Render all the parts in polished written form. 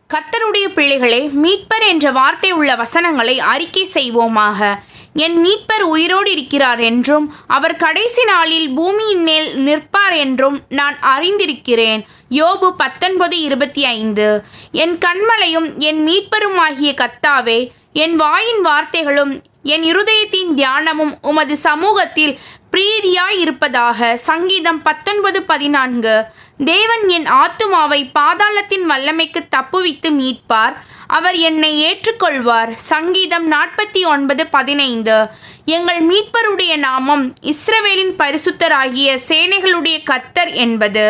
கர்த்தருடைய பிள்ளைகளே, மீட்பர் என்ற வார்த்தை உள்ள வசனங்களை அறிக்கை செய்வோமாக. என் மீட்பர் உயிரோடு இருக்கிறார் என்றும் அவர் கடைசி நாளில் பூமியின் மேல் நிற்பார் என்றும் நான் அறிந்திருக்கிறேன். யோபு 19:25. என் கண்மலையும் என் மீட்பருமாகிய கர்த்தாவே, என் வாயின் வார்த்தைகளும் என் இருதயத்தின் தியானமும் உமது சமூகத்தில் பிரீதியாயிருப்பதாக. சங்கீதம் 19:14. தேவன் என் ஆத்துமாவை பாதாளத்தின் வல்லமைக்கு தப்புவித்து மீட்பார். அவர் என்னை ஏற்றுக்கொள்வார். சங்கீதம் 49:15. எங்கள் மீட்பருடைய நாமம் இஸ்ரவேலின் பரிசுத்தராகிய சேனைகளுடைய கர்த்தர் என்பது.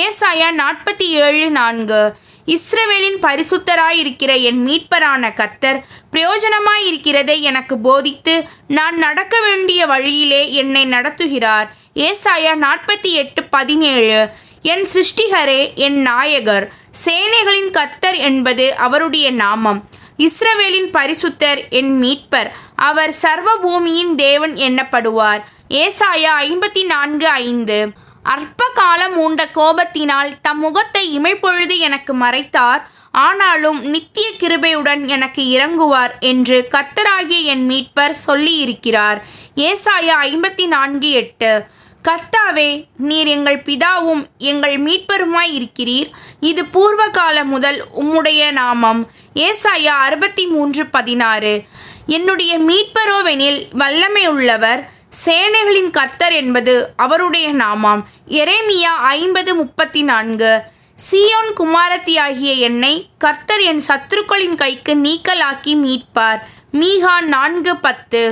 ஏசாயா 47:4. இஸ்ரவேலின் பரிசுத்தராயிருக்கிற என் மீட்பரான கர்த்தர் பிரயோஜனமாயிருக்கிறதை எனக்கு போதித்து நான் நடக்க வேண்டிய வழியிலே என்னை நடத்துகிறார். ஏசாயா 48:17. என் சிருஷ்டிகரே, என் நாயகர், சேனைகளின் கர்த்தர் என்பது அவருடைய நாமம். இஸ்ரவேலின் பரிசுத்தர் என் மீட்பர், அவர் சர்வ பூமியின் தேவன் எண்ணப்படுவார். ஏசாயா 54:5. அற்ப காலம் உண்ட கோபத்தினால் தம் முகத்தை இமைப்பொழுது எனக்கு மறைத்தார், ஆனாலும் நித்திய கிருபையுடன் எனக்கு இறங்குவார் என்று கர்த்தராகிய என் மீட்பர் சொல்லியிருக்கிறார். ஏசாயா 54:8. கர்த்தாவே, நீர் எங்கள் பிதாவும் எங்கள் மீட்பருமாய் இருக்கிறீர். இது பூர்வ காலம் முதல் உம்முடைய நாமம். ஏசாயா 63:16. என்னுடைய மீட்பரோவெனில் வல்லமை உள்ளவர், சேனைகளின் கர்த்தர் என்பது அவருடைய நாமம். எரேமியா 50:34. சீயோன் குமாரத்தியாகிய என்னை கர்த்தர் என் சத்துருக்களின் கைக்கு நீக்கலாக்கி மீட்பார். மீகா 4:10.